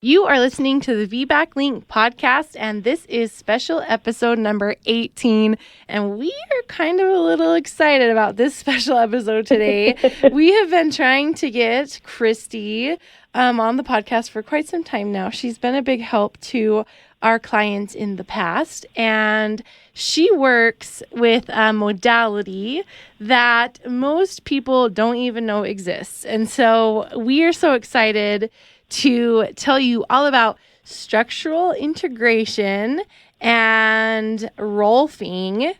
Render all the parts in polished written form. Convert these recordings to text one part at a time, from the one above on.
You are listening to the VBAC Link podcast, and this is special episode number 18. And we are kind of a little excited about this special episode today. We have been trying to get Kristy on the podcast for quite some time now. She's been a big help to our clients in the past, and she works with a modality that most people don't even know exists. And so we are so excited to tell you all about structural integration and rolfing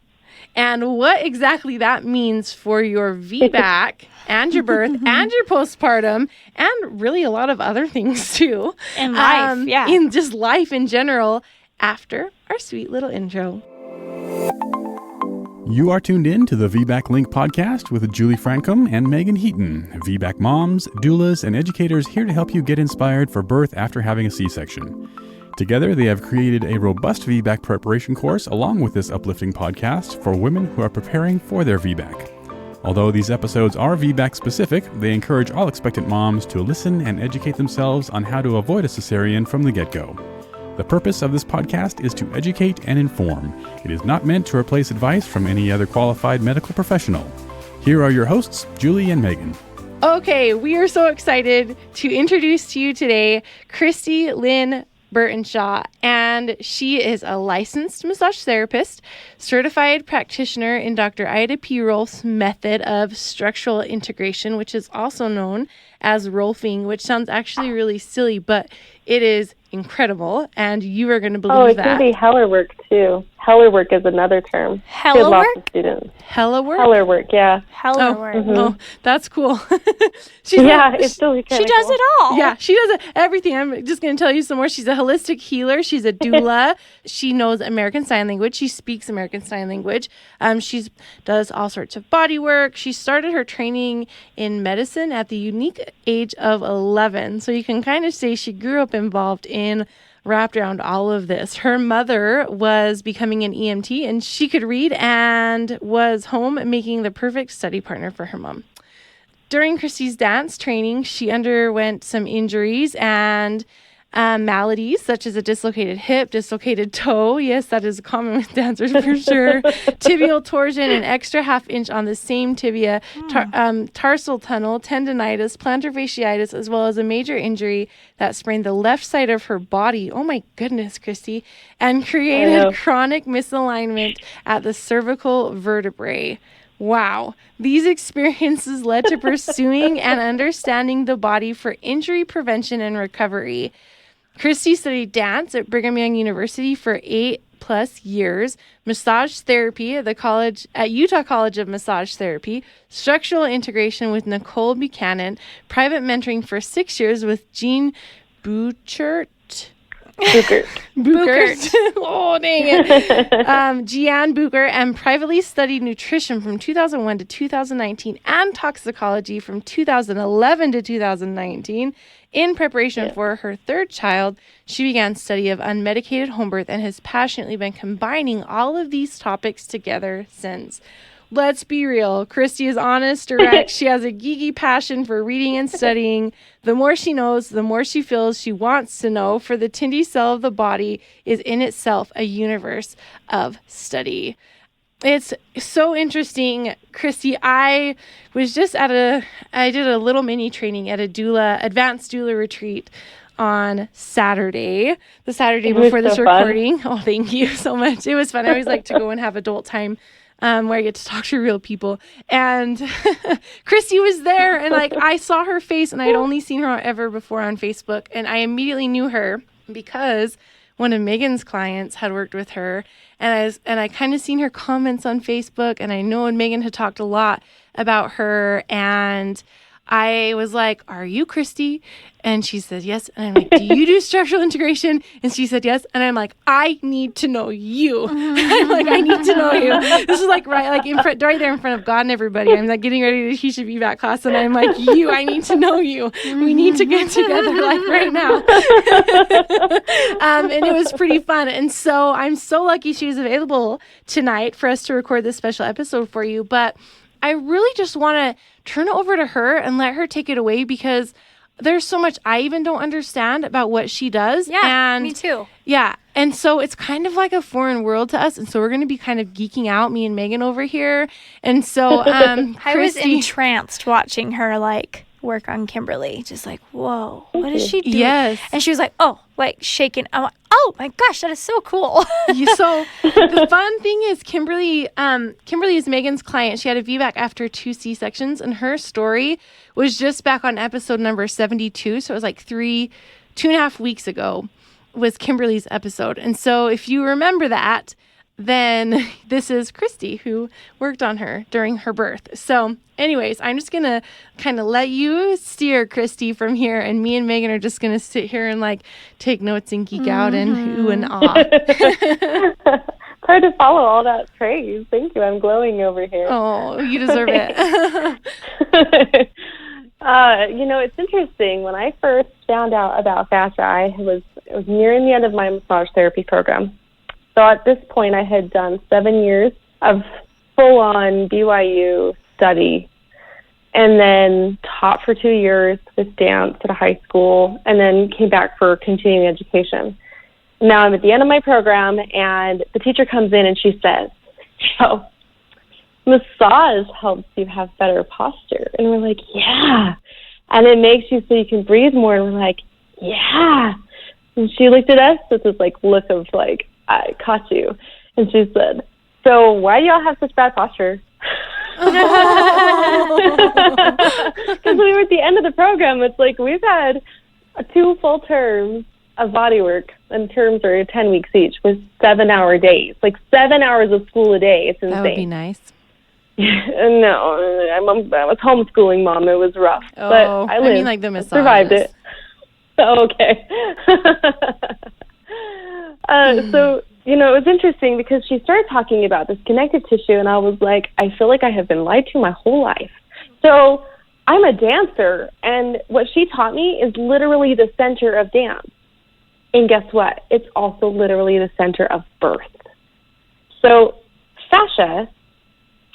and what exactly that means for your VBAC and your birth and your postpartum and really a lot of other things too. In life, in just life in general after our sweet little intro. You are tuned in to the VBAC Link podcast with Julie Francom and Megan Heaton, VBAC moms, doulas, and educators here to help you get inspired for birth after having a C-section. Together, they have created a robust VBAC preparation course along with this uplifting podcast for women who are preparing for their VBAC. Although these episodes are VBAC specific, they encourage all expectant moms to listen and educate themselves on how to avoid a cesarean from the get-go. The purpose of this podcast is to educate and inform. It is not meant to replace advice from any other qualified medical professional. Here are your hosts, Julie and Megan. Okay, we are so excited to introduce to you today Kristy Lynn Burtenshaw, and she is a licensed massage therapist, certified practitioner in Dr. Ida P. Rolf's method of structural integration, which is also known as rolfing, which sounds actually really silly, but it is incredible, and you are going to believe that. Oh, it can be Heller work, too. Heller work is another term. Heller work? Students. Heller work? Heller work, yeah. Heller work. Mm-hmm. Oh, that's cool. It's still kind She does it all. Yeah, she does everything. I'm just going to tell you some more. She's a holistic healer. She's a doula. She knows American Sign Language. She speaks American Sign Language. She does all sorts of body work. She started her training in medicine at the unique age of 11. So you can kind of say she grew up involved in wrapped around all of this. Her mother was becoming an EMT, and she could read and was home making the perfect study partner for her mom. During Kristy's dance training, she underwent some injuries and maladies such as a dislocated hip, dislocated toe. Yes, that is common with dancers for sure. Tibial torsion, an extra half-inch on the same tibia, tarsal tunnel, tendonitis, plantar fasciitis, as well as a major injury that sprained the left side of her body. Oh my goodness, Kristy. And created chronic misalignment at the cervical vertebrae. Wow. These experiences led to pursuing and understanding the body for injury prevention and recovery. Kristy studied dance at Brigham Young University for 8+ years, massage therapy at Utah College of Massage Therapy, structural integration with Nicole Buchanan, private mentoring for 6 years with Jean Buchert. Oh, dang it. Jeanne Bucher, and privately studied nutrition from 2001 to 2019 and toxicology from 2011 to 2019. In preparation for her third child, she began study of unmedicated home birth and has passionately been combining all of these topics together since. Let's be real. Kristy is honest, direct. She has a geeky passion for reading and studying. The more she knows, the more she feels she wants to know, for the tindy cell of the body is in itself a universe of study. It's so interesting, Kristy. I was just I did a little mini training at a advanced doula retreat on Saturday, the Saturday before this recording. Oh, thank you so much. It was fun. I always like to go and have adult time where I get to talk to real people. And Kristy was there, and I saw her face, and I'd only seen her ever before on Facebook, and I immediately knew her because one of Megan's clients had worked with her, and I kind of seen her comments on Facebook, and I know Megan had talked a lot about her, and I was like, "Are you Kristy?" And she said, "Yes." And I'm like, "Do you do structural integration?" And she said, "Yes." And I'm like, "I need to know you." I'm like, "I need to know you." This is right there in front of God and everybody. I'm getting ready to teach a VBAC class, and I'm like, I need to know you. We need to get together right now. And it was pretty fun. And so I'm so lucky she was available tonight for us to record this special episode for you. But I really just want to turn it over to her and let her take it away, because there's so much I even don't understand about what she does. Yeah, and me too. Yeah. And so it's kind of like a foreign world to us. And so we're going to be kind of geeking out, me and Megan over here. And so I was Kristy, entranced watching her like work on Kimberly. Just like, whoa, what is she doing? Yes. And she was like, oh, like shaking. I'm like, oh my gosh, that is so cool. So the fun thing is Kimberly is Megan's client. She had a VBAC after 2 C-sections, and her story was just back on episode number 72. So it was like 2.5 weeks ago was Kimberly's episode. And so if you remember that, then this is Kristy who worked on her during her birth. So anyways, I'm just going to kind of let you steer, Kristy, from here. And me and Megan are just going to sit here and like take notes and geek out and ooh and ah. It's hard to follow all that praise. Thank you. I'm glowing over here. Oh, you deserve it. It's interesting. When I first found out about fascia, it was nearing the end of my massage therapy program. So at this point, I had done 7 years of full-on BYU study, and then taught for 2 years with dance at a high school, and then came back for continuing education. Now I'm at the end of my program, and the teacher comes in and she says, so massage helps you have better posture. And we're like, yeah. And it makes you so you can breathe more. And we're like, yeah. And she looked at us with this like look of like, I caught you. And she said, so why do y'all have such bad posture? Because we were at the end of the program. It's like we've had 2 full terms of body work, and terms are 10 weeks each, with 7-hour days. Like 7 hours of school a day. It's insane. That would be nice. No, I was homeschooling mom. It was rough. Oh, but I lived. I mean like the massages. Survived it. Oh, okay. So, it was interesting because she started talking about this connective tissue, and I was like, I feel like I have been lied to my whole life. So I'm a dancer, and what she taught me is literally the center of dance. And guess what? It's also literally the center of birth. So fascia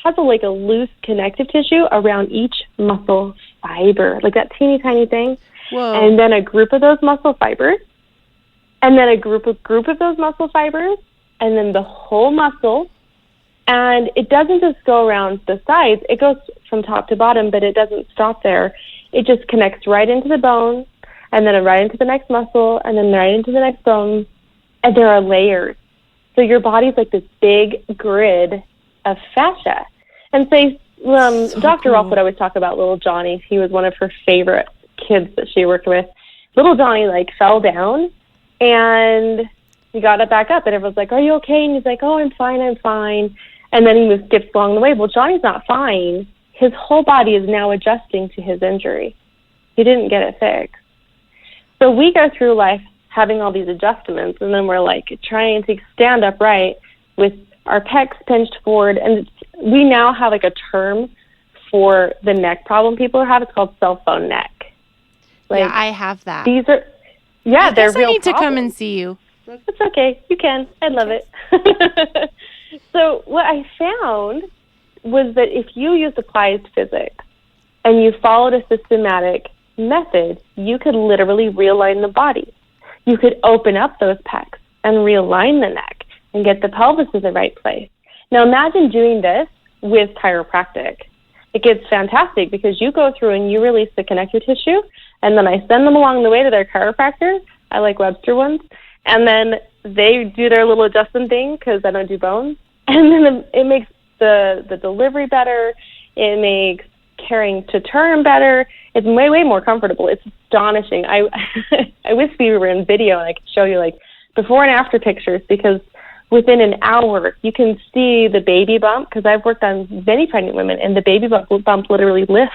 has a loose connective tissue around each muscle fiber, like that teeny tiny thing. Whoa. And then a group of those muscle fibers, and then a group of those muscle fibers, and then the whole muscle. And it doesn't just go around the sides. It goes from top to bottom, but it doesn't stop there. It just connects right into the bone, and then right into the next muscle, and then right into the next bone. And there are layers. So your body's like this big grid of fascia. And say, Dr. Rolf would always talk about little Johnny. He was one of her favorite kids that she worked with. Little Johnny fell down, and he got it back up, and everyone's like, are you okay? And he's like, oh, I'm fine. And then he skips along the way. Well, Johnny's not fine. His whole body is now adjusting to his injury. He didn't get it fixed. So we go through life having all these adjustments, and then we're trying to stand upright with our pecs pinched forward. And we now have a term for the neck problem people have. It's called cell phone neck. Yeah, I have that. They're real problems. I need to come and see you. It's okay. You can. I'd love it. So what I found was that if you used applied physics and you followed a systematic method, you could literally realign the body. You could open up those pecs and realign the neck and get the pelvis in the right place. Now imagine doing this with chiropractic. It gets fantastic because you go through and you release the connective tissue, and then I send them along the way to their chiropractor. I like Webster ones. And then they do their little adjustment thing because I don't do bones. And then it makes the delivery better. It makes carrying to term better. It's way, way more comfortable. It's astonishing. I wish we were in video and I could show you before and after pictures, because within an hour you can see the baby bump, because I've worked on many pregnant women, and the baby bump literally lifts.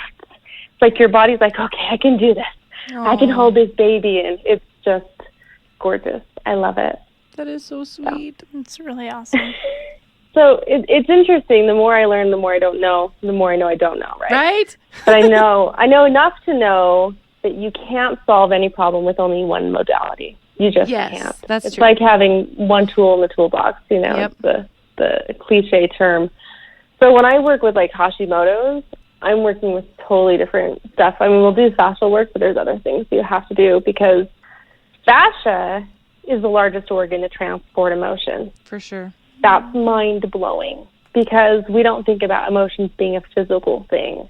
It's your body's okay, I can do this. Aww. I can hold this baby, and it's just gorgeous. I love it. That is so sweet. It's really awesome. So it's interesting. The more I learn, the more I don't know. The more I know I don't know, right? Right? But I know enough to know that you can't solve any problem with only one modality. You just can't. That's it's true. like having one tool in the toolbox, Yep. It's the cliche term. So when I work with Hashimoto's, I'm working with totally different stuff. I mean, we'll do fascial work, but there's other things you have to do because fascia is the largest organ to transport emotion. For sure. That's mind-blowing because we don't think about emotions being a physical thing.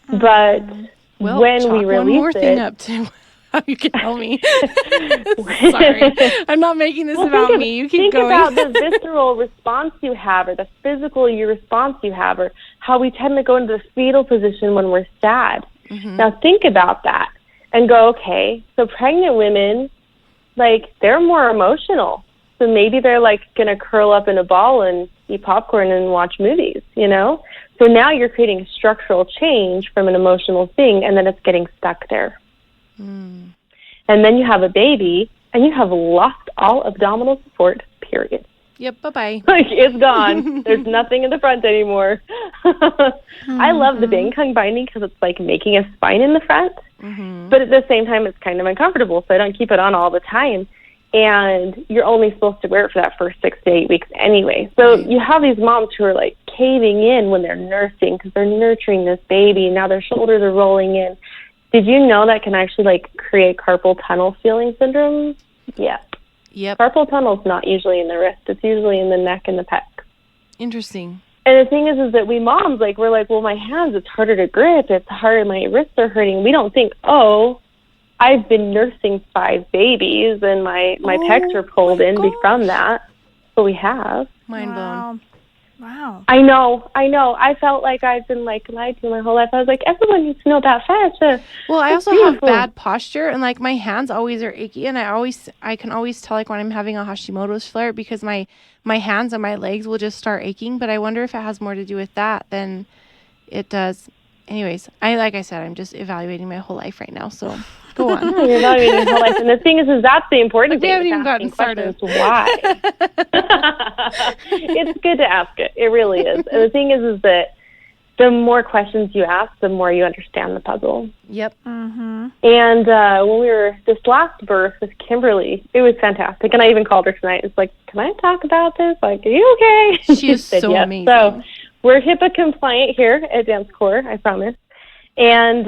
But when we release one more thing up to how you can tell me. Sorry, I'm not making this about me. You keep going. Think about the visceral response you have or the physical response you have or how we tend to go into the fetal position when we're sad. Now think about that and go, okay, so pregnant women, like, they're more emotional. So maybe they're, like, going to curl up in a ball and eat popcorn and watch movies, you know? So now you're creating a structural change from an emotional thing, and then it's getting stuck there. And then you have a baby, and you have lost all abdominal support, period. Yep, bye-bye. Like, it's gone. There's nothing in the front anymore. I love the bangkung binding because it's like making a spine in the front. But at the same time, it's kind of uncomfortable, so I don't keep it on all the time. And you're only supposed to wear it for that first 6 to 8 weeks anyway. So you have these moms who are, like, caving in when they're nursing because they're nurturing this baby, and now their shoulders are rolling in. Did you know that can actually, like, create carpal tunnel feeling syndrome? Yeah. Yep. Carpal tunnel's not usually in the wrist. It's usually in the neck and the pec. Interesting. And the thing is that we moms, like, we're like, well, my hands, it's harder to grip. It's harder. My wrists are hurting. We don't think, oh, I've been nursing 5 babies and my pecs are pulled in from that. But we have. Mind blown. Wow. I know. I felt like I've been, like, lied to my whole life. I was like, everyone needs to know about fascia. Well, I also have bad posture, and, like, my hands always are achy, and I can always tell, like, when I'm having a Hashimoto's flare because my hands and my legs will just start aching. But I wonder if it has more to do with that than it does. Anyways, like I said, I'm just evaluating my whole life right now, so go on. You're evaluating your whole life. And the thing is that's the important thing. We haven't even gotten started. Why? It's good to ask it. It really is. And the thing is that the more questions you ask, the more you understand the puzzle. Yep. And when we were this last birth with Kimberly, it was fantastic. And I even called her tonight. It's like, can I talk about this? Like, are you okay? She is so yes. amazing. So we're HIPAA compliant here at Dance Core, I promise. And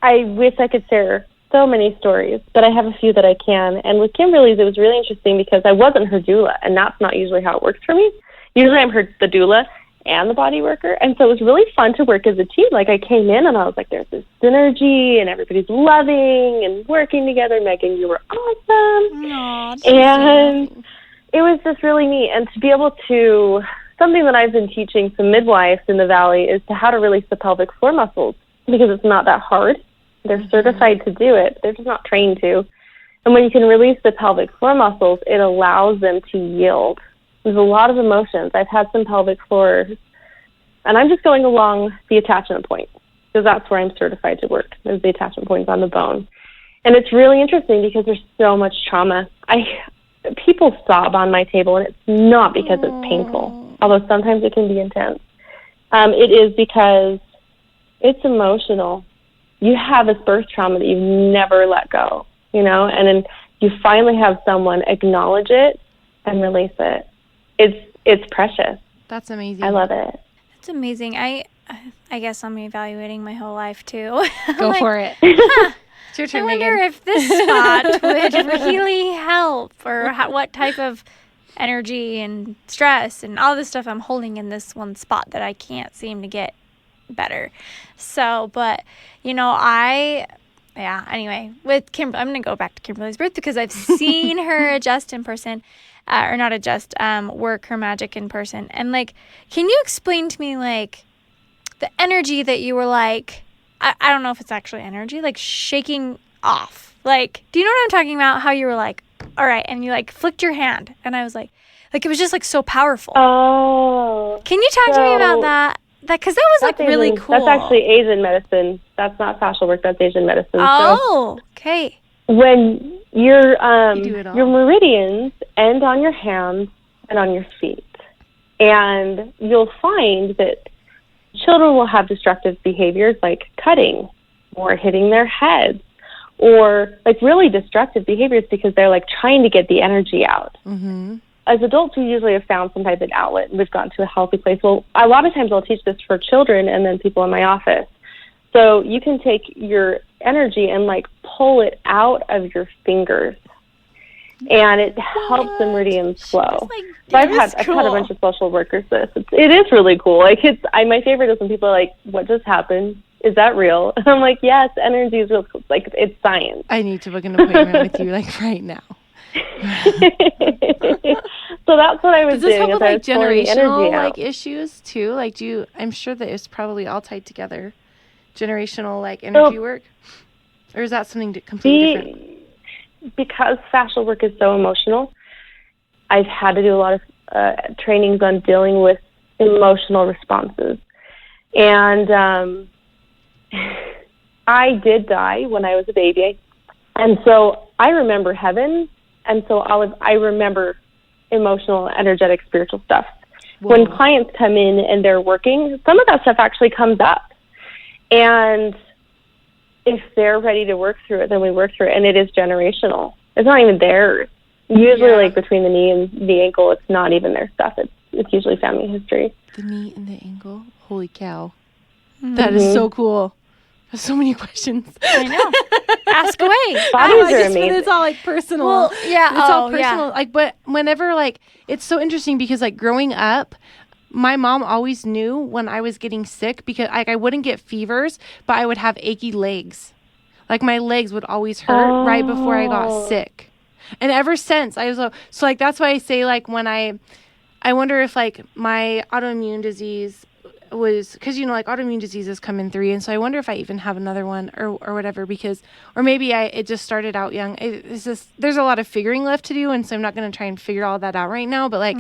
I wish I could share so many stories, but I have a few that I can. And with Kimberly's, it was really interesting because I wasn't her doula, and that's not usually how it works for me. Usually I'm the doula and the body worker, and so it was really fun to work as a team. Like, I came in and I was like, there's this synergy, and everybody's loving and working together. Megan, you were awesome. Aww, and it was just really neat. And to be able to, something that I've been teaching some midwives in the Valley is to how to release the pelvic floor muscles, because it's not that hard. They're certified to do it. They're just not trained to. And when you can release the pelvic floor muscles, it allows them to yield. There's a lot of emotions. I've had some pelvic floors, and I'm just going along the attachment point, because that's where I'm certified to work, is the attachment points on the bone. And it's really interesting because there's so much trauma. People sob on my table, and it's not because it's painful, although sometimes it can be intense. It is because it's emotional. You have this birth trauma that you've never let go, you know, and then you finally have someone acknowledge it and release it. It's precious. That's amazing. I love it. That's amazing. I guess I'm evaluating my whole life too. Go for it. It's your turn, I wonder Megan. if this spot would really help, or what type of energy and stress and all this stuff I'm holding in this one spot that I can't seem to get better. So, but, you know, anyway, with Kimberly, I'm going to go back to Kimberly's birth because I've seen her adjust in person, or not adjust, work her magic in person. And, like, can you explain to me, like, the energy that you were, like, I don't know if it's actually energy, like, shaking off. Like, do you know what I'm talking about? How you were like, all right, and you, like, flicked your hand. And I was like, it was just, like, so powerful. Oh. Can you talk to me about that? Because that was, like, really cool. That's actually Asian medicine. That's not fascial work. That's Asian medicine. Oh, okay. When your do it all. your meridians end on your hands and on your feet, and you'll find that children will have destructive behaviors like cutting or hitting their heads, or like really destructive behaviors because they're like trying to get the energy out. as adults, we usually have found some type of outlet and we've gotten to a healthy place. Well, a lot of times I'll teach this for children and then people in my office. So you can take your energy and like pull it out of your fingers, and it helps the meridians flow. So I've had a bunch of social workers this. It is really cool. Like my favorite is when people are like, "What just happened? Is that real?" And I'm like, "Yes, energy is real. Like it's science." I need to book an appointment with you like right now. So that's what I was doing. Does this help with like generational like issues too? Like I'm sure that it's probably all tied together. Generational like energy work? Or is that something completely different? Because fascial work is so emotional, I've had to do a lot of trainings on dealing with emotional responses. And I did die when I was a baby. And so I remember heaven. And so I remember emotional, energetic, spiritual stuff. Whoa. When clients come in and they're working, some of that stuff actually comes up. And if they're ready to work through it, then we work through it. And it is generational. It's not even theirs. Usually, like between the knee and the ankle, it's not even their stuff. It's usually family history. The knee and the ankle? Holy cow. Mm-hmm. That is so cool. There's so many questions. I know. Ask away. Bodies are amazing. It's all like personal. Well, yeah. It's all personal. Yeah. Like, but whenever like, it's so interesting because like growing up, my mom always knew when I was getting sick because I wouldn't get fevers, but I would have achy legs. Like my legs would always hurt right before I got sick. And ever since I was so like that's why I say like when I wonder if like my autoimmune disease was because like autoimmune diseases come in 3, and so I wonder if I even have another one or whatever because or maybe it just started out young. It's just there's a lot of figuring left to do, and so I'm not going to try and figure all that out right now. But like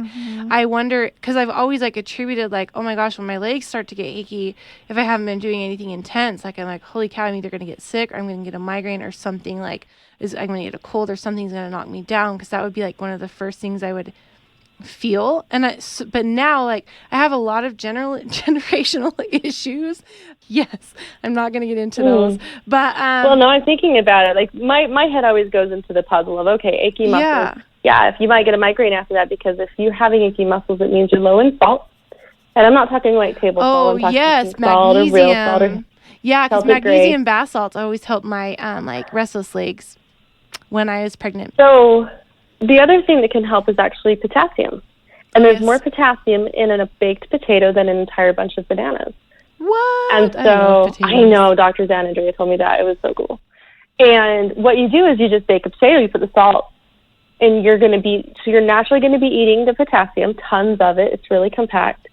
I wonder because I've always like attributed like, oh my gosh, when my legs start to get achy, if I haven't been doing anything intense, like I'm like, holy cow, I'm either going to get sick or I'm going to get a migraine or something like I'm going to get a cold or something's going to knock me down because that would be like one of the first things I would feel. But now like I have a lot of generational issues. Yes, I'm not going to get into those, but well, no, I'm thinking about it. Like my head always goes into the puzzle of okay, achy muscles. Yeah, if you might get a migraine after that because if you're having achy muscles, it means you're low in salt. And I'm not talking like table salt. I'm talking salt or real salt or because magnesium bath salts always help my like restless legs when I was pregnant. So the other thing that can help is actually potassium. And there's more potassium in a baked potato than an entire bunch of bananas. What? And so I know Dr. Zanandrea told me that. It was so cool. And what you do is you just bake a potato, you put the salt, and you're naturally going to be eating the potassium, tons of it. It's really compact.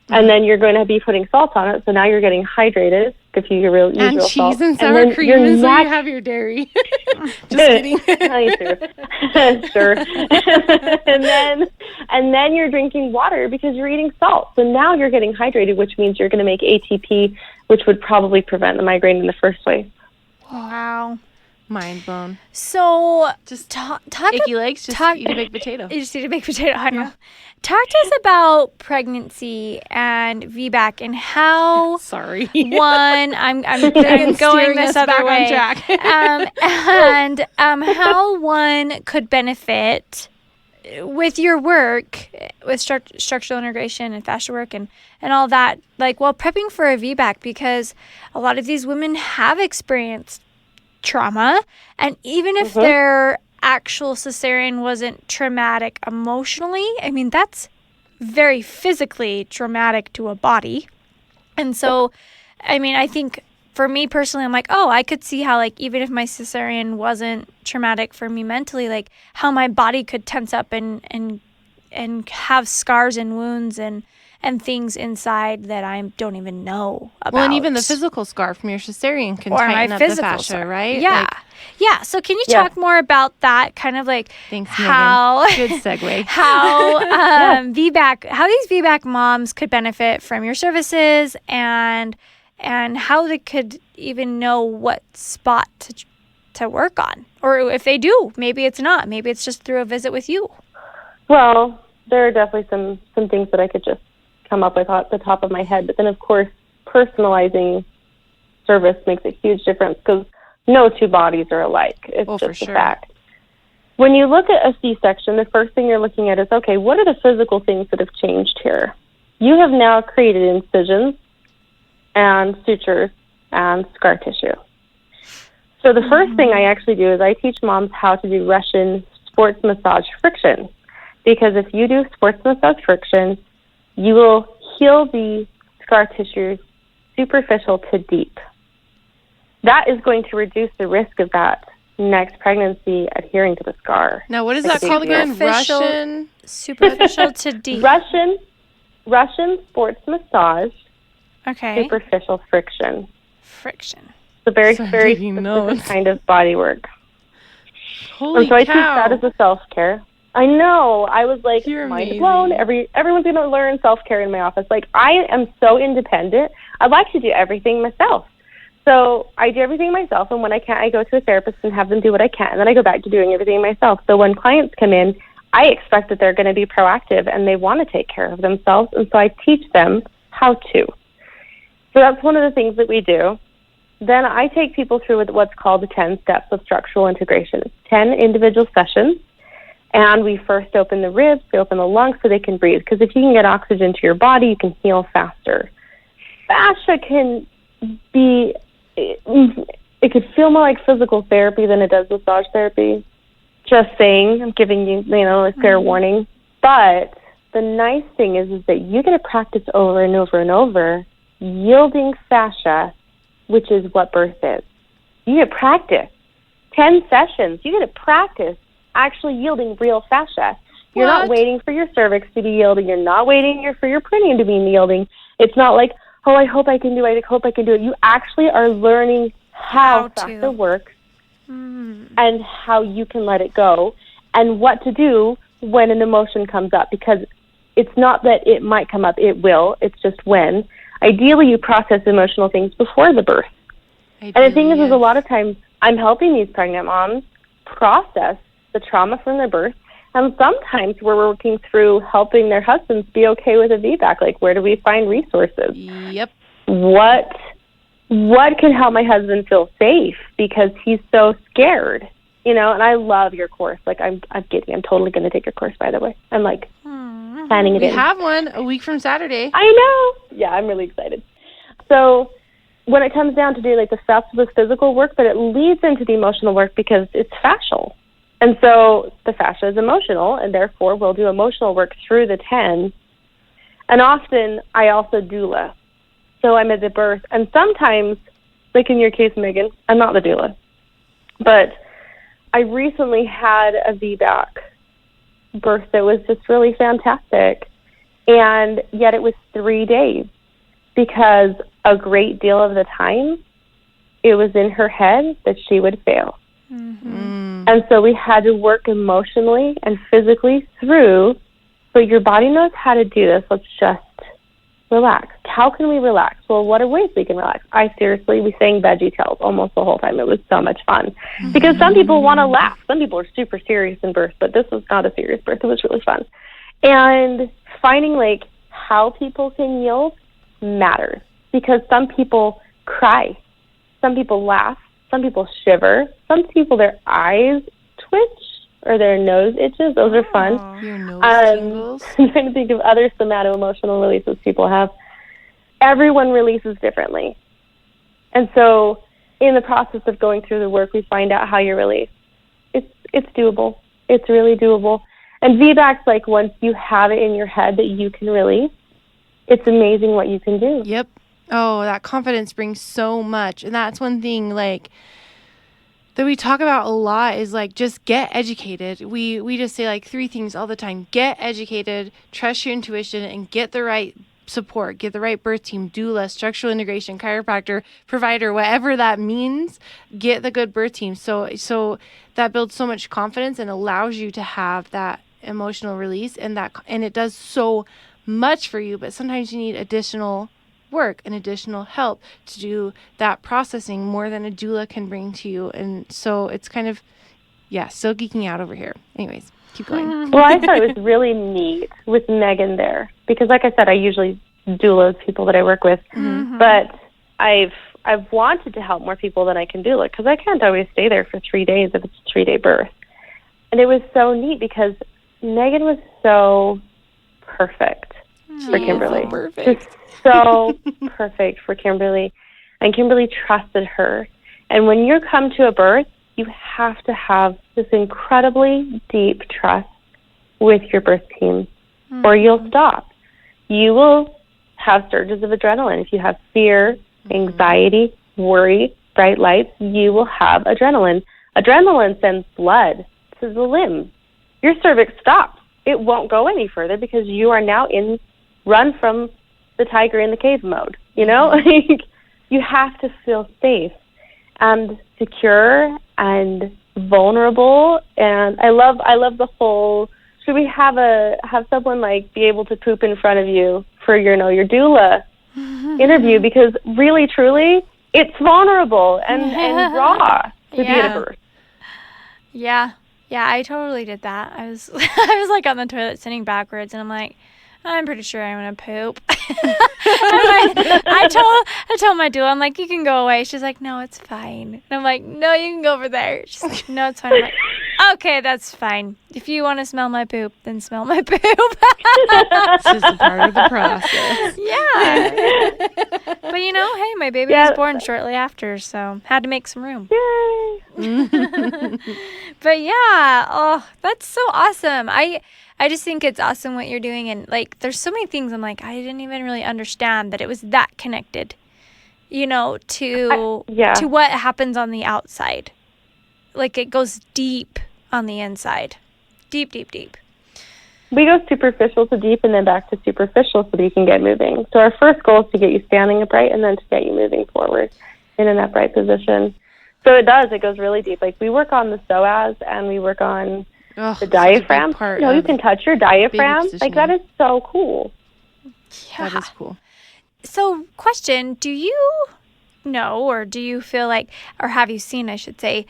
And then you're going to be putting salt on it, so now you're getting hydrated if you use real cheese salt. And sour cream, and so you have your dairy. Just kidding. Sure. and then you're drinking water because you're eating salt. So now you're getting hydrated, which means you're going to make ATP, which would probably prevent the migraine in the first place. Wow. Mind blown. So just talk achy legs, just eat a baked potato. You just eat a baked potato, I know. Talk to us about pregnancy and VBAC and how I'm going this other way. And how one could benefit with your work with structural integration and fascia work and all that, like while prepping for a VBAC, because a lot of these women have experienced trauma, and even if their actual cesarean wasn't traumatic emotionally, I mean that's very physically traumatic to a body. And so I mean, I think for me personally, I'm like, oh, I could see how like even if my cesarean wasn't traumatic for me mentally, like how my body could tense up and have scars and wounds and things inside that I don't even know about. Well, and even the physical scar from your cesarean can tighten up the fascia, right? Yeah. Yeah. So can you talk more about that? Kind of like how good segue. How VBAC, how these VBAC moms could benefit from your services and how they could even know what spot to work on, or if they do, maybe it's not. Maybe it's just through a visit with you. Well, there are definitely some things that I could just come up with at the top of my head. But then, of course, personalizing service makes a huge difference because no two bodies are alike. It's just a fact. when you look at a C-section, the first thing you're looking at is, okay, what are the physical things that have changed here? You have now created incisions and sutures and scar tissue. So the first thing I actually do is I teach moms how to do Russian sports massage friction. Because if you do sports massage friction, you will heal the scar tissue superficial to deep. That is going to reduce the risk of that next pregnancy adhering to the scar. Now, what is that called again? Superficial to deep. Russian sports massage. Okay. Superficial friction. Friction. It's a very taking specific notes. kind of body work. Holy so I teach cow. that as a self-care. I know. I was like, You're mind amazing. blown. Everyone's going to learn self-care in my office. Like, I am so independent. I like to do everything myself. So I do everything myself, and when I can't, I go to a therapist and have them do what I can, and then I go back to doing everything myself. So when clients come in, I expect that they're going to be proactive and they want to take care of themselves, and so I teach them how to. So that's one of the things that we do. Then I take people through with what's called the 10 steps of structural integration. It's 10 individual sessions, and we first open the ribs, we open the lungs so they can breathe, because if you can get oxygen to your body, you can heal faster. Fascia can be... It could feel more like physical therapy than it does massage therapy. Just saying, I'm giving you, a fair warning. But the nice thing is that you get to practice over and over and over yielding fascia, which is what birth is. You get practice. 10 sessions, you get to practice actually yielding real fascia. You're not waiting for your cervix to be yielding. You're not waiting for your perineum to be yielding. It's not like, oh, I hope I can do it. I hope I can do it. You actually are learning how fascia works and how you can let it go and what to do when an emotion comes up, because it's not that it might come up. It will. It's just when. Ideally, you process emotional things before the birth. And the thing is a lot of times I'm helping these pregnant moms process the trauma from their birth. And sometimes we're working through helping their husbands be okay with a VBAC. Like, where do we find resources? Yep. What can help my husband feel safe because he's so scared? And I love your course. Like, I'm totally going to take your course, by the way. I'm like planning it in. We have one a week from Saturday. I know. Yeah, I'm really excited. So when it comes down to doing like the physical work, but it leads into the emotional work because it's fascial. And so the fascia is emotional, and therefore we'll do emotional work through the 10. And often I also doula. So I'm at the birth. And sometimes, like in your case, Megan, I'm not the doula. But I recently had a VBAC birth that was just really fantastic. And yet it was 3 days because a great deal of the time it was in her head that she would fail. And so we had to work emotionally and physically through, so your body knows how to do this. Let's just relax. How can we relax? Well, what are ways we can relax? We sang Veggie Tales almost the whole time. It was so much fun. Because some people want to laugh. Some people are super serious in birth, but this was not a serious birth. It was really fun. And finding like how people can yield matters, because some people cry. Some people laugh. Some people shiver. Some people, their eyes twitch or their nose itches. Those are fun. Your nose tingles. I'm trying to think of other somato-emotional releases people have. Everyone releases differently. And so in the process of going through the work, we find out how you release. It's doable. It's really doable. And VBAC's like, once you have it in your head that you can release, it's amazing what you can do. Yep. Oh, that confidence brings so much. And that's one thing like that we talk about a lot is like, just get educated. We just say like 3 things all the time. Get educated, trust your intuition, and get the right support. Get the right birth team, doula, structural integration, chiropractor, provider, whatever that means. Get the good birth team. So that builds so much confidence and allows you to have that emotional release, and it does so much for you. But sometimes you need additional work and additional help to do that processing more than a doula can bring to you. And so it's kind of, still geeking out over here. Anyways, keep going. Well, I thought it was really neat with Megan there, because like I said, I usually doula people that I work with, but I've wanted to help more people than I can doula, because I can't always stay there for 3 days if it's a 3-day birth. And it was so neat because Megan was so perfect for Kimberly. So perfect. Just so perfect for Kimberly. And Kimberly trusted her. And when you come to a birth, you have to have this incredibly deep trust with your birth team, or you'll stop. You will have surges of adrenaline. If you have fear, anxiety, worry, bright lights, you will have adrenaline. Adrenaline sends blood to the limb. Your cervix stops. It won't go any further because you are now in run from the tiger in the cave mode. You know, like, you have to feel safe and secure and vulnerable. And I love the whole, should we have someone like be able to poop in front of you for your doula interview, because really truly it's vulnerable and raw to be at a birth. Yeah, I totally did that. I was I was like on the toilet sitting backwards, and I'm like, I'm pretty sure I'm gonna poop. I told my doula, I'm like, you can go away. She's like, no, it's fine. And I'm like, no, you can go over there. She's like, no, it's fine. I'm like, okay, that's fine. If you want to smell my poop, then smell my poop. It's just a part of the process. Yeah. But hey, my baby was born shortly after, so had to make some room. Yay. But yeah, oh, that's so awesome. I just think it's awesome what you're doing, and like there's so many things I'm like, I didn't even really understand that it was that connected, to what happens on the outside. Like it goes deep on the inside. Deep, deep, deep. We go superficial to deep and then back to superficial so that you can get moving. So our first goal is to get you standing upright and then to get you moving forward in an upright position. So it goes really deep. Like we work on the psoas and we work on the diaphragm. You can touch your diaphragm. Like that is so cool. Yeah. That is cool. So question, do you know, or do you feel like, or have you seen, I should say,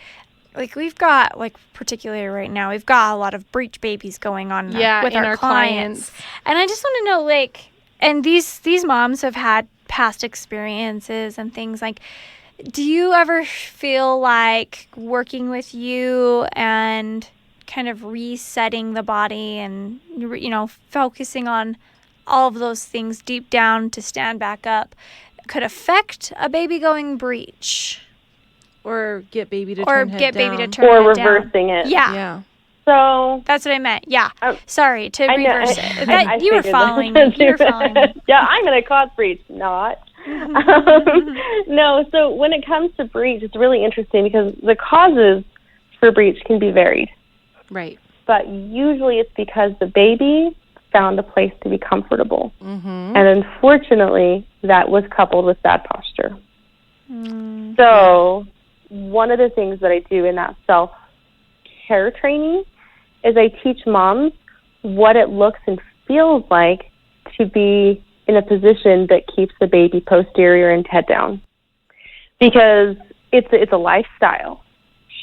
like we've got, like particularly right now, we've got a lot of breech babies going on with our clients. And I just want to know, like, and these moms have had past experiences and things like, do you ever feel like working with you and kind of resetting the body and, focusing on all of those things deep down to stand back up could affect a baby going breech? Or get baby to turn head down. Or reversing it. Yeah. So that's what I meant. Yeah. Sorry, to reverse it. I you were following me. You were following me. Yeah, I'm going to cause breech. Not. No, so when it comes to breech, it's really interesting because the causes for breech can be varied. Right. But usually it's because the baby found a place to be comfortable. And unfortunately, that was coupled with bad posture. So one of the things that I do in that self-care training is I teach moms what it looks and feels like to be in a position that keeps the baby posterior and head down. Because it's a lifestyle.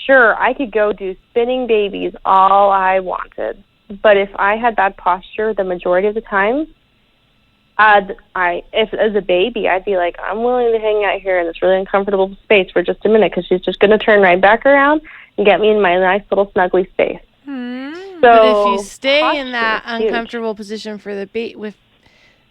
Sure, I could go do spinning babies all I wanted, but if I had bad posture the majority of the time, if as a baby, I'd be like, I'm willing to hang out here in this really uncomfortable space for just a minute because she's just going to turn right back around and get me in my nice little snuggly space. So, but if you stay in that uncomfortable position for the baby,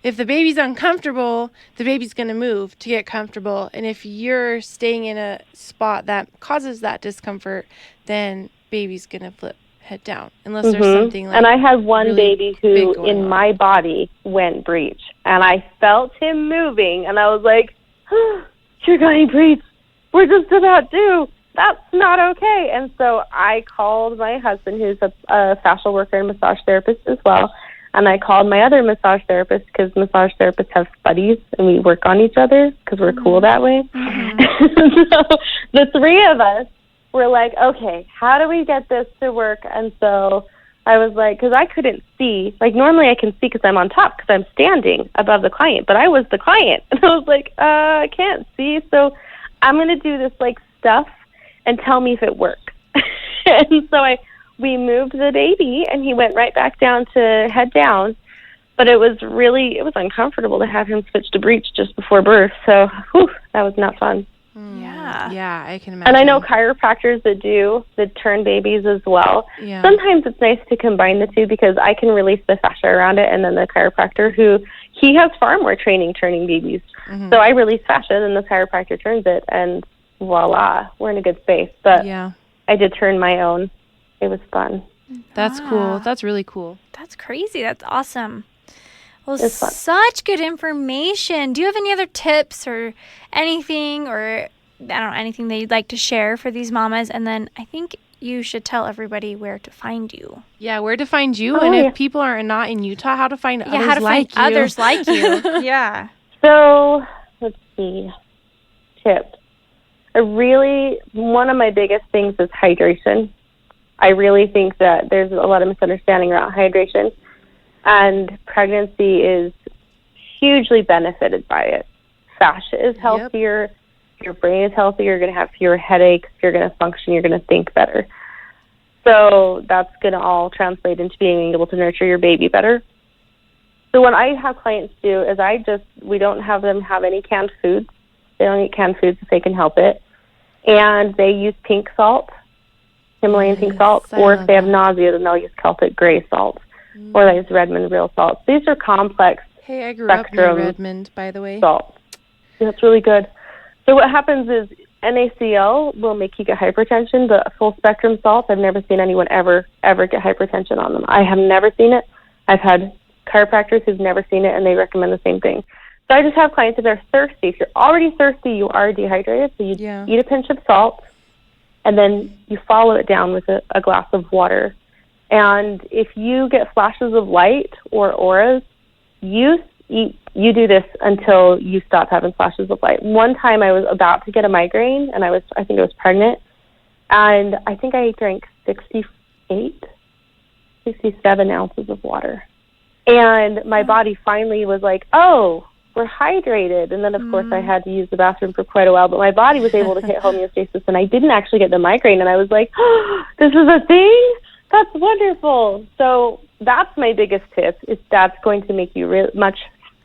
if the baby's uncomfortable, the baby's going to move to get comfortable. And if you're staying in a spot that causes that discomfort, then baby's going to flip head down. Unless there's something like. And I had one really baby who in my body went breech. And I felt him moving. And I was like, you're going breech. We're just about due. That's not okay. And so I called my husband, who's a fascial worker and massage therapist as well. And I called my other massage therapist because massage therapists have buddies and we work on each other because we're cool that way. So the three of us were like, okay, how do we get this to work? And so I was like, because I couldn't see. Like normally I can see because I'm on top because I'm standing above the client. But I was the client. And I was like, I can't see. So I'm going to do this like stuff and tell me if it works. And so we moved the baby, and he went right back down to head down. But it was uncomfortable to have him switch to breech just before birth. So that was not fun. Yeah. Yeah, I can imagine. And I know chiropractors that turn babies as well. Yeah. Sometimes it's nice to combine the two because I can release the fascia around it, and then the chiropractor, he has far more training turning babies. So I release fascia, and the chiropractor turns it, and voila, we're in a good space. But Yeah. I did turn my own. It was fun. That's cool. That's really cool. That's crazy. That's awesome. Well, It's fun. such good information. Do you have any other tips or anything, or I don't know, anything that you'd like to share for these mamas? And then I think you should tell everybody where to find you. Yeah, where to find you, Oh, and yeah. if people are not in Utah, how to find others how to like find you. others like you. Yeah. So let's see. Tips. One of my biggest things is hydration. I really think that there's a lot of misunderstanding around hydration, and pregnancy is hugely benefited by it. Fascia is healthier, your brain is healthier, you're going to have fewer headaches, you're going to function, you're going to think better. So that's going to all translate into being able to nurture your baby better. So what I have clients do is we don't have them have any canned foods. They don't eat canned foods if they can help it. And they use pink salt, Himalayan pink salt, or if they have nausea, then they'll use Celtic gray salt, or they use Redmond real salt. These are complex Hey, I grew up near spectrum Redmond, by the way. salt. That's really good. So what happens is NaCl will make you get hypertension, but full spectrum salts, I've never seen anyone ever get hypertension on them. I have never seen it. I've had chiropractors who've never seen it, and they recommend the same thing. So I just have clients, if they're thirsty, if you're already thirsty, you are dehydrated, so you eat a pinch of salt, and then you follow it down with a glass of water. And if you get flashes of light or auras, you do this until you stop having flashes of light. One time I was about to get a migraine, and I think I was pregnant, and I think I drank 67 ounces of water. And my body finally was like, oh, we're hydrated. And then, of course, I had to use the bathroom for quite a while, but my body was able to hit homeostasis, and I didn't actually get the migraine. And I was like, oh, this is a thing? That's wonderful. So that's my biggest tip, is that's going to make you much,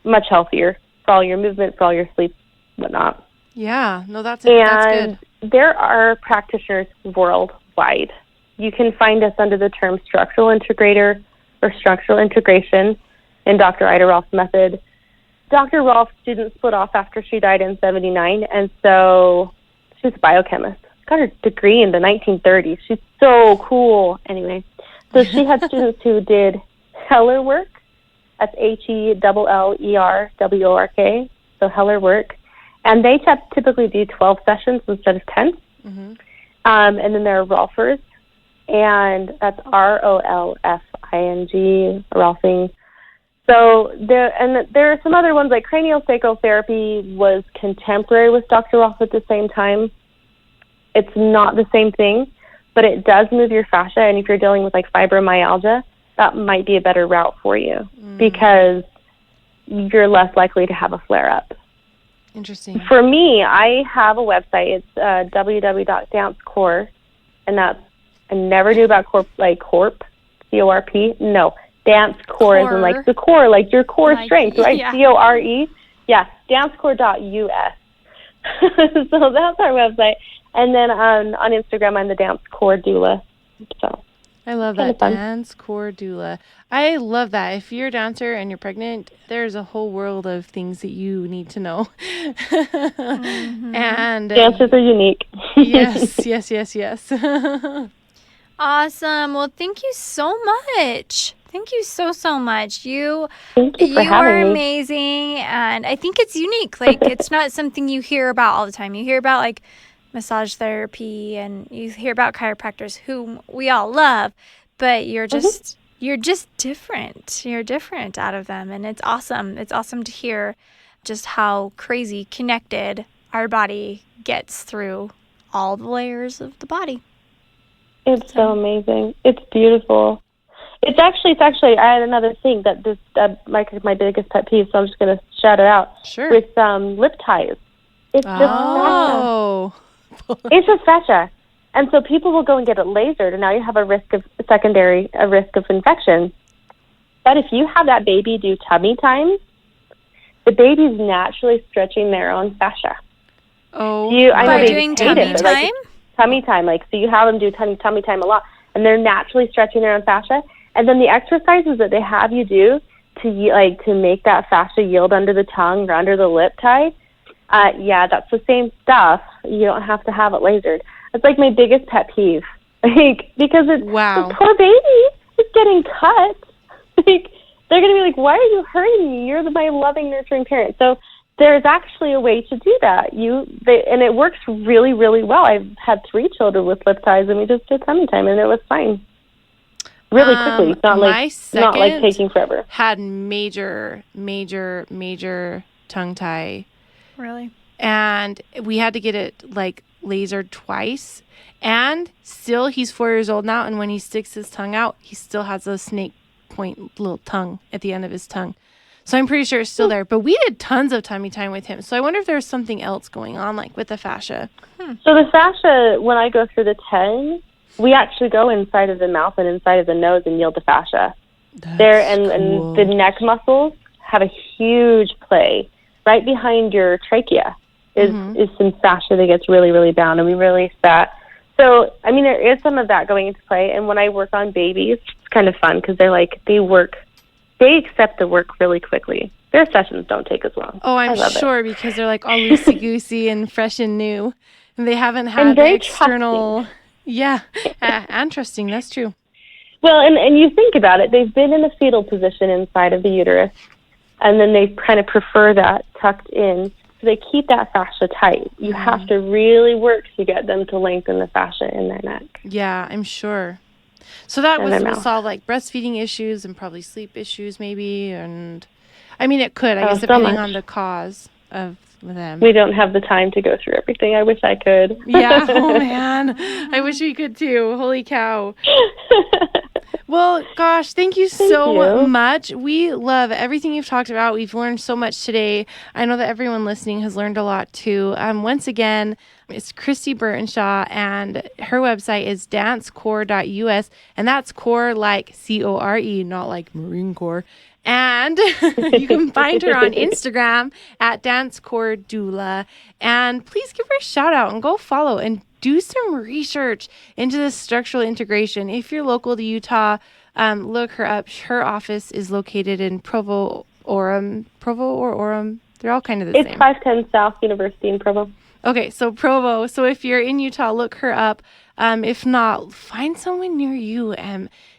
much healthier for all your movement, for all your sleep, whatnot. Yeah, no, that's And good. there are practitioners worldwide. You can find us under the term structural integrator or structural integration in Dr. Ida Rolf's method. Dr. Rolf's student split off after she died in 1979, and so she was a biochemist. Got her degree in the 1930s. She's so cool. Anyway, so she had students who did Heller work. That's HELLERWORK, so Heller work. And they typically do 12 sessions instead of 10. And then there are Rolfers, and that's ROLFING, Rolfing. So there are some other ones, like craniosacral therapy was contemporary with Dr. Rolf at the same time. It's not the same thing, but it does move your fascia, and if you're dealing with like fibromyalgia, that might be a better route for you because you're less likely to have a flare-up. Interesting. For me, I have a website. It's www.dancecore, and that's, I never knew about corp, like corp, C-O-R-P. No, dance core is in like the core, like your core strength, right? Yeah. C-O-R-E. Yeah, dancecore.us. So that's our website. And then on Instagram, I'm the Dance Core Doula. So I love that, Dance Core Doula. I love that. If you're a dancer and you're pregnant, there's a whole world of things that you need to know. And dancers are unique. yes. Awesome. Well, thank you so much. Thank you so much. Thank you for you having are me. amazing, and I think it's unique. Like, it's not something you hear about all the time. You hear about like massage therapy, and you hear about chiropractors whom we all love, but you're just different. You're different out of them, and it's awesome. It's awesome to hear just how crazy connected our body gets through all the layers of the body. It's so amazing. It's beautiful. It's actually, I had another thing that this, my biggest pet peeve, so I'm just going to shout it out. Sure. With lip ties. It's just fascia. It's just fascia. And so people will go and get it lasered, and now you have a risk of infection. But if you have that baby do tummy time, the baby's naturally stretching their own fascia. Oh, I know by they doing hate tummy it, but, like, time? tummy time, like, so you have them do tummy time a lot, and they're naturally stretching their own fascia. And then the exercises that they have you do to make that fascia yield under the tongue or under the lip tight, that's the same stuff. You don't have to have it lasered. It's like my biggest pet peeve, like, because it's wow. the poor baby is getting cut. Like, they're gonna be like, "Why are you hurting me? You're my loving, nurturing parent." So there's actually a way to do that. And it works really, really well. I've had 3 children with lip ties, and we just did tummy time, and it was fine. Really quickly. It's not like taking forever. Had major tongue tie. Really? And we had to get it like lasered twice. And still, he's 4 years old now. And when he sticks his tongue out, he still has a snake point little tongue at the end of his tongue. So I'm pretty sure it's still there. But we did tons of tummy time with him. So I wonder if there's something else going on, like with the fascia. So the fascia, when I go through the 10, we actually go inside of the mouth and inside of the nose and yield the fascia. And the neck muscles have a huge play. Right behind your trachea is some fascia that gets really, really bound, and we release that. So, I mean, there is some of that going into play. And when I work on babies, it's kind of fun because they accept the work really quickly. Their sessions don't take as long. Oh, I'm sure, because they're like all loosey-goosey and fresh and new. And they haven't had the external... Trusting. Yeah, and trusting. That's true. Well, and you think about it. They've been in a fetal position inside of the uterus, and then they kind of prefer that tucked in. So they keep that fascia tight. You have to really work to get them to lengthen the fascia in their neck. Yeah, I'm sure. So that will solve like breastfeeding issues and probably sleep issues maybe. And I mean, it could, I guess, depending on the cause of them. We don't have the time to go through everything. I wish I could. Yeah. Oh, man. I wish we could too. Holy cow. Well, gosh, thank you so much. We love everything you've talked about. We've learned so much today. I know that everyone listening has learned a lot too. Once again, it's Kristy Burtenshaw, and her website is dancecore.us, and that's core like CORE, not like Marine Corps. And you can find her on Instagram at dancecoredoula. And please give her a shout out and go follow and do some research into this structural integration. If you're local to Utah, look her up. Her office is located in Provo or Orem. They're all kind of the same. It's 510 South University in Provo. Okay, so Provo. So if you're in Utah, look her up. If not, find someone near you,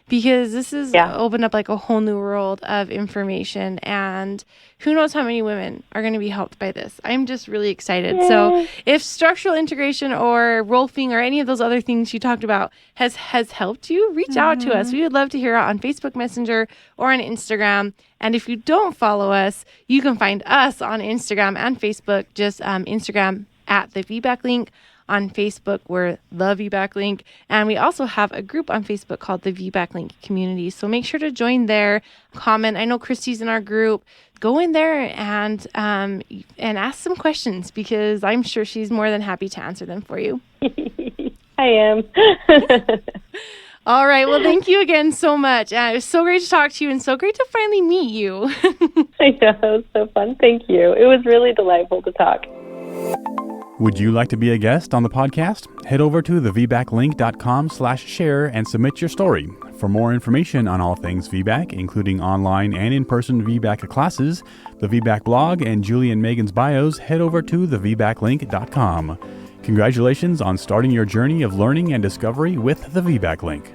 because this is opened up like a whole new world of information, and who knows how many women are going to be helped by this. I'm just really excited. Yay. So if structural integration or rolfing or any of those other things you talked about has helped you, reach out to us. We would love to hear it on Facebook Messenger or on Instagram. And if you don't follow us, you can find us on Instagram and Facebook, just Instagram at the VBAC link. On Facebook, we're the VBAC Link. And we also have a group on Facebook called the VBAC Link Community. So make sure to join there, comment. I know Kristy's in our group. Go in there and ask some questions, because I'm sure she's more than happy to answer them for you. I am. All right. Well, thank you again so much. It was so great to talk to you, and so great to finally meet you. I know. It was so fun. Thank you. It was really delightful to talk. Would you like to be a guest on the podcast? Head over to thevbaclink.com/share and submit your story. For more information on all things VBAC, including online and in-person VBAC classes, the VBAC blog, and Julie and Megan's bios, head over to thevbaclink.com. Congratulations on starting your journey of learning and discovery with the VBAC Link.